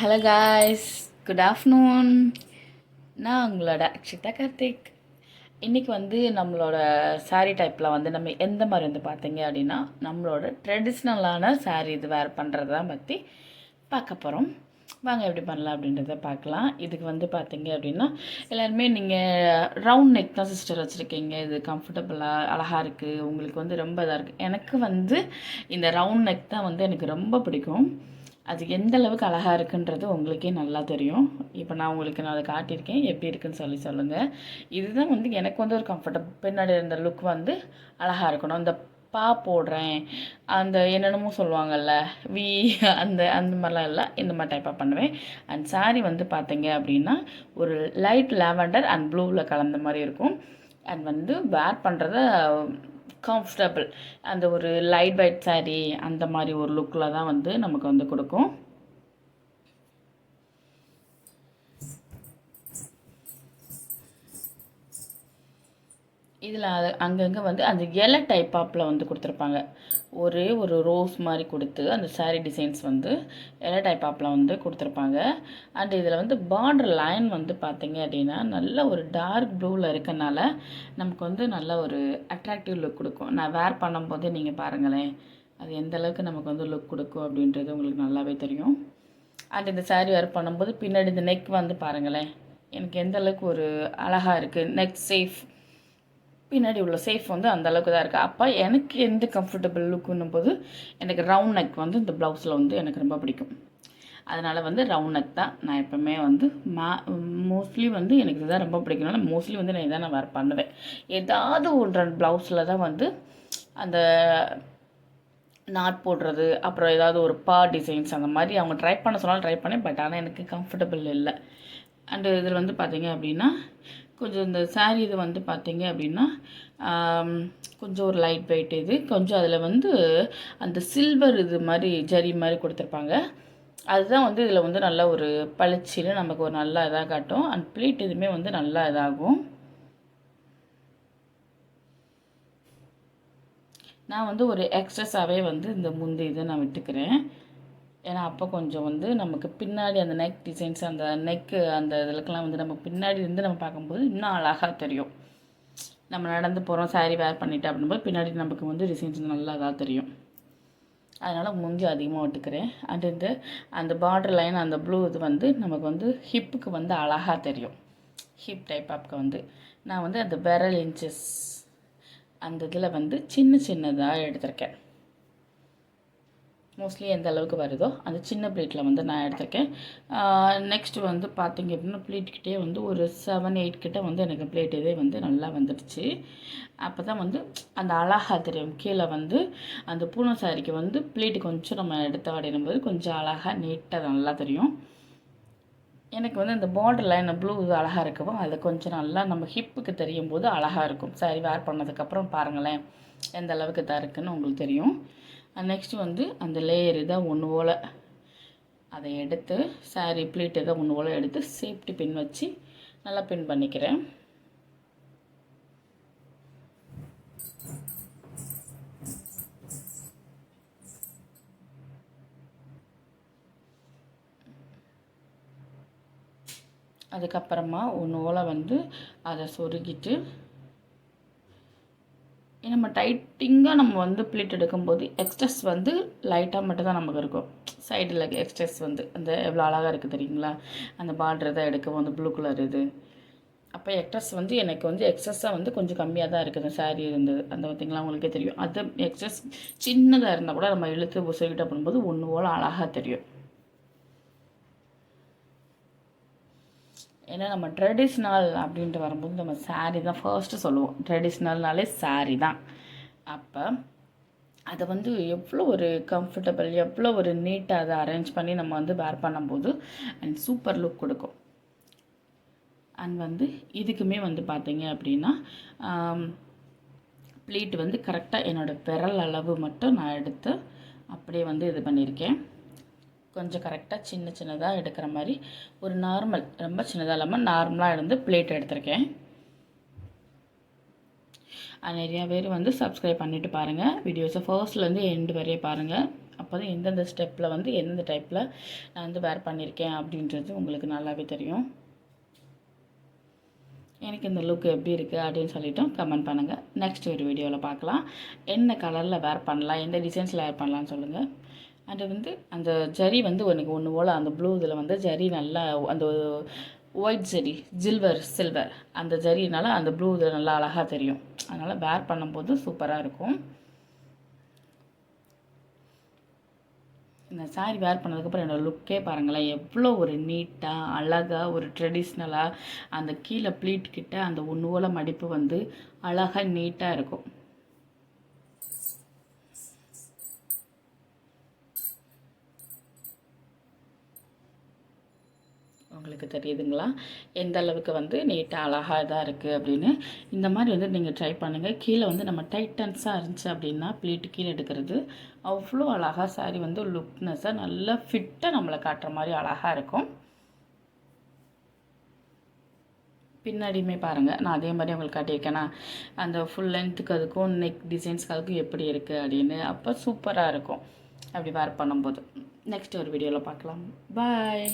Hello guys, good afternoon. நான் உங்களோட அக்ஷிதா கார்த்திக். இன்றைக்கி நம்மளோட சாரீ டைப்பில் நம்ம எந்த மாதிரி பார்த்தீங்க அப்படின்னா நம்மளோட ட்ரெடிஷ்னலான சாரீ இது வேர் பண்ணுறத பற்றி பார்க்க போகிறோம். வாங்க எப்படி பண்ணலாம் அப்படின்றத பார்க்கலாம். இதுக்கு பார்த்தீங்க அப்படின்னா எல்லாருமே நீங்கள் ரவுண்ட் நெக் தான் சிஸ்டர் வச்சுருக்கீங்க. இது கம்ஃபர்டபுளாக அழகாக இருக்குது, உங்களுக்கு ரொம்ப இதாக இருக்குது. எனக்கு இந்த ரவுண்ட் நெக் தான் எனக்கு ரொம்ப பிடிக்கும். அது எந்த அளவுக்கு அழகாக இருக்குன்றது உங்களுக்கே நல்லா தெரியும். இப்போ நான் அதை காட்டியிருக்கேன், எப்படி இருக்குன்னு சொல்லுங்கள். இதுதான் எனக்கு ஒரு கம்ஃபர்டபுள். பின்னாடி இருந்த லுக் அழகாக இருக்கணும். அந்த பா போடுறேன், அந்த என்னென்னமோ சொல்லுவாங்கள்ல வி, அந்த அந்த மாதிரிலாம் இல்லை. இந்த மாதிரி டைப்பாக பண்ணுவேன். அண்ட் சாரீ பார்த்தீங்க அப்படின்னா ஒரு லைட் லாவெண்டர் அண்ட் ப்ளூவில் கலந்த மாதிரி இருக்கும். அண்ட் வேர் பண்ணுறத கம்ஃபர்டபுள், அந்த ஒரு லைட் வெயிட் சாரீ அந்த மாதிரி ஒரு லுக்கில் தான் நமக்கு கொடுக்கும். இதில் அங்கங்கே அந்த இலை டைப் ஆப்பில் கொடுத்துருப்பாங்க. ஒரே ஒரு ரோஸ் மாதிரி கொடுத்து அந்த சாரீ டிசைன்ஸ் இலை டைப் ஆப்பில் கொடுத்துருப்பாங்க. அண்ட் இதில் பார்டர் லைன் பார்த்தீங்க அப்படின்னா நல்ல ஒரு டார்க் ப்ளூவில் இருக்கனால நமக்கு நல்ல ஒரு அட்ராக்டிவ் லுக் கொடுக்கும். நான் வேர் பண்ணும்போதே நீங்கள் பாருங்களேன், அது எந்த அளவுக்கு நமக்கு லுக் கொடுக்கும் அப்படின்றது உங்களுக்கு நல்லாவே தெரியும். அண்ட் இந்த சாரீ வேர் பண்ணும்போது பின்னாடி இந்த நெக் பாருங்களேன், எனக்கு எந்த அளவுக்கு ஒரு அழகாக இருக்குது. நெக் சேஃப், பின்னாடி உள்ள சேஃப் அந்த அளவுக்கு தான் இருக்குது. அப்போ எனக்கு எந்த கம்ஃபர்டபுள் லுக்குன்னும் போது எனக்கு ரவுண்ட் நெக் இந்த ப்ளவுஸில் எனக்கு ரொம்ப பிடிக்கும். அதனால் ரவுண்ட் நெக் தான் நான் எப்போவுமே மோஸ்ட்லி எனக்கு இதுதான் ரொம்ப பிடிக்கனால மோஸ்ட்லி நான் இதான் நான் வேர் பண்ணுவேன். ஏதாவது ஒன்று ப்ளவுஸில் தான் அந்த நாட் போடுறது, அப்புறம் ஏதாவது ஒரு பா டிசைன்ஸ் அந்த மாதிரி அவங்க ட்ரை பண்ண சொன்னாலும் ட்ரை பண்ணேன். பட் ஆனால் எனக்கு கம்ஃபர்டபுள் இல்லை. அண்டு இதில் பார்த்தீங்க அப்படின்னா கொஞ்சம் இந்த சாரீ இது பார்த்தீங்க அப்படின்னா கொஞ்சம் ஒரு லைட் வெயிட், இது கொஞ்சம் அதில் அந்த சில்வர் இது மாதிரி ஜரி மாதிரி கொடுத்துருப்பாங்க. அதுதான் இதில் நல்ல ஒரு பளிச்சின்னு நமக்கு ஒரு நல்லா இதாக காட்டும். அண்ட் ப்ளீட் இதுவுமே நல்லா இதாகும். நான் ஒரு எக்ஸ்ட்ரஸாகவே இந்த முந்தி இதை நான் விட்டுக்கிறேன். ஏன்னா அப்போ கொஞ்சம் நமக்கு பின்னாடி அந்த நெக் டிசைன்ஸ், அந்த நெக்கு அந்த இதுலக்கெல்லாம் நம்ம பின்னாடி இருந்து நம்ம பார்க்கும்போது இன்னும் அழகாக தெரியும். நம்ம நடந்து போகிறோம் சாரீ வேர் பண்ணிவிட்டு அப்படின்போது பின்னாடி நமக்கு டிசைன்ஸ் நல்லா தான் தெரியும். அதனால் முந்தி அதிகமாக விட்டுக்கிறேன். அண்ட் அந்த பார்டர் லைன் அந்த ப்ளூ இது நமக்கு ஹிப்புக்கு அழகாக தெரியும். ஹிப் டைப் ஆப்க்கு நான் அந்த விரல் இன்ச்சஸ் அந்த இதில் சின்ன சின்னதாக எடுத்திருக்கேன். மோஸ்ட்லி எந்த அளவுக்கு வருதோ அந்த சின்ன ப்ளீட்டில் நான் எடுத்திருக்கேன். நெக்ஸ்ட்டு பார்த்திங்க அப்படின்னா ப்ளீட்கிட்டே ஒரு 7-8 கிட்ட எனக்கு ப்ளீட் இதே நல்லா வந்துடுச்சு. அப்போ தான் அந்த அழகாக தெரியும். கீழே அந்த பூனை சாரிக்கு ப்ளீட்டு கொஞ்சம் நம்ம எடுத்து வடையும்போது கொஞ்சம் அழகாக நீட்டாக நல்லா தெரியும். எனக்கு இந்த பார்டர் லைன் ப்ளூ இது அழகாக இருக்கவோ அது கொஞ்சம் நல்லா நம்ம ஹிப்புக்கு தெரியும் போது அழகாக இருக்கும். சாரி வேர் பண்ணதுக்கப்புறம் பாருங்களேன் எந்த அளவுக்கு தான் இருக்குதுன்னு உங்களுக்கு தெரியும். நெக்ஸ்ட்டு அந்த லேயர் இதை ஒன்று போல் அதை எடுத்து சாரீ ப்ளீட் இதை ஒன்று போல் எடுத்து சேஃப்டி பின் வச்சு நல்லா பின் பண்ணிக்கிறேன். அதுக்கப்புறமா ஒன்று போல் அதை சொருகிட்டு நம்ம டைட்டிங்காக நம்ம ப்ளீட் எடுக்கும்போது எக்ஸ்ட்ரஸ் லைட்டாக மட்டும் தான் நமக்கு இருக்கும். சைடில் எக்ஸ்ட்ரஸ் அந்த எவ்வளோ அழகாக இருக்குது தெரியுங்களா, அந்த பார்டர் தான் எடுக்கும் ப்ளூ கலர் இது. அப்போ எக்ஸ்ட்ரஸ் எனக்கு எக்ஸ்ட்ரஸாக கொஞ்சம் கம்மியாக தான் இருக்குது சாரீ இருந்தது. அந்த பார்த்திங்களா உங்களுக்கே தெரியும். அது எக்ஸ்ட்ரஸ் சின்னதாக இருந்தால் கூட நம்ம இழுத்து புசைக்கிட்ட பண்ணும்போது ஒன்று போல் அழகாக தெரியும். ஏன்னா நம்ம ட்ரெடிஷ்னல் அப்படின்ட்டு வரும்போது நம்ம சாரீ தான் ஃபர்ஸ்ட்டு சொல்லுவோம். ட்ரெடிஷ்னல்னாலே சாரீ தான். அப்போ அதை எவ்வளோ ஒரு கம்ஃபர்டபுள், எவ்வளோ ஒரு நீட்டாக அதை அரேஞ்ச் பண்ணி நம்ம வேர் பண்ணும்போது அண்ட் சூப்பர் லுக் கொடுக்கும். அண்ட் இதுக்குமே பார்த்தீங்க அப்படின்னா ப்ளீட் கரெக்டாக என்னோடய விரல் அளவு மட்டும் நான் எடுத்து அப்படியே இது பண்ணியிருக்கேன். கொஞ்சம் கரெக்டாக சின்ன சின்னதாக எடுக்கிற மாதிரி ஒரு நார்மல், ரொம்ப சின்னதாக இல்லாமல் நார்மலாக இருந்து ப்ளேட் எடுத்திருக்கேன். நிறையா பேர் சப்ஸ்கிரைப் பண்ணிவிட்டு பாருங்கள். வீடியோஸை ஃபர்ஸ்ட்லேருந்து எண்டு வரையே பாருங்கள். அப்போ தான் எந்தெந்த ஸ்டெப்பில் வந்து எந்தெந்த டைப்பில் நான் வந்து வேர் பண்ணியிருக்கேன் அப்படின்றது உங்களுக்கு நல்லாவே தெரியும். எனக்கு இந்த லுக் எப்படி இருக்குது அப்படின்னு சொல்லிவிட்டு கமெண்ட் பண்ணுங்கள். நெக்ஸ்ட் ஒரு வீடியோவில் பார்க்கலாம். என்ன கலரில் வேர் பண்ணலாம், எந்த டிசைன்ஸில் வேர் பண்ணலான்னு சொல்லுங்கள். அது வந்து அந்த ஜரி வந்து எனக்கு ஒன்று போல் அந்த ப்ளூ இதில் வந்து ஜரி நல்லா அந்த ஒயிட் ஜரி சில்வர் அந்த ஜரினால அந்த ப்ளூ இதில் நல்லா அழகாக தெரியும். அதனால் வேர் பண்ணும்போது சூப்பராக இருக்கும். இந்த சாரீ வேர் பண்ணதுக்கப்புறம் என்னோடய லுக்கே பாருங்களேன், எவ்வளோ ஒரு நீட்டாக அழகாக ஒரு ட்ரெடிஷ்னலாக அந்த கீழே ப்ளீட் கிட்ட அந்த ஒன்று போல் மடிப்பு வந்து அழகாக நீட்டாக இருக்கும். உங்களுக்கு தெரியுதுங்களா எந்த அளவுக்கு வந்து நீட்டாக அழகாக இதாக இருக்குது அப்படின்னு. இந்த மாதிரி வந்து நீங்கள் ட்ரை பண்ணுங்கள். கீழே வந்து நம்ம டைட்டன்ஸாக இருந்துச்சு அப்படின்னா ப்ளீட்டு கீழே எடுக்கிறது அவ்வளோ அழகாக சாரீ வந்து லுக்னஸாக நல்லா ஃபிட்டாக நம்மளை காட்டுற மாதிரி அழகாக இருக்கும். பின்னாடியுமே பாருங்கள், நான் அதே மாதிரி உங்களுக்கு காட்டியிருக்கேன்னா அந்த ஃபுல் லென்த்துக்கு அதுக்கும் நெக் டிசைன்ஸ்க்கு அதுக்கும் எப்படி இருக்குது அப்படின்னு. அப்போ சூப்பராக இருக்கும் அப்படி வேர் பண்ணும்போது. நெக்ஸ்ட் ஒரு வீடியோவில் பார்க்கலாம். பாய்.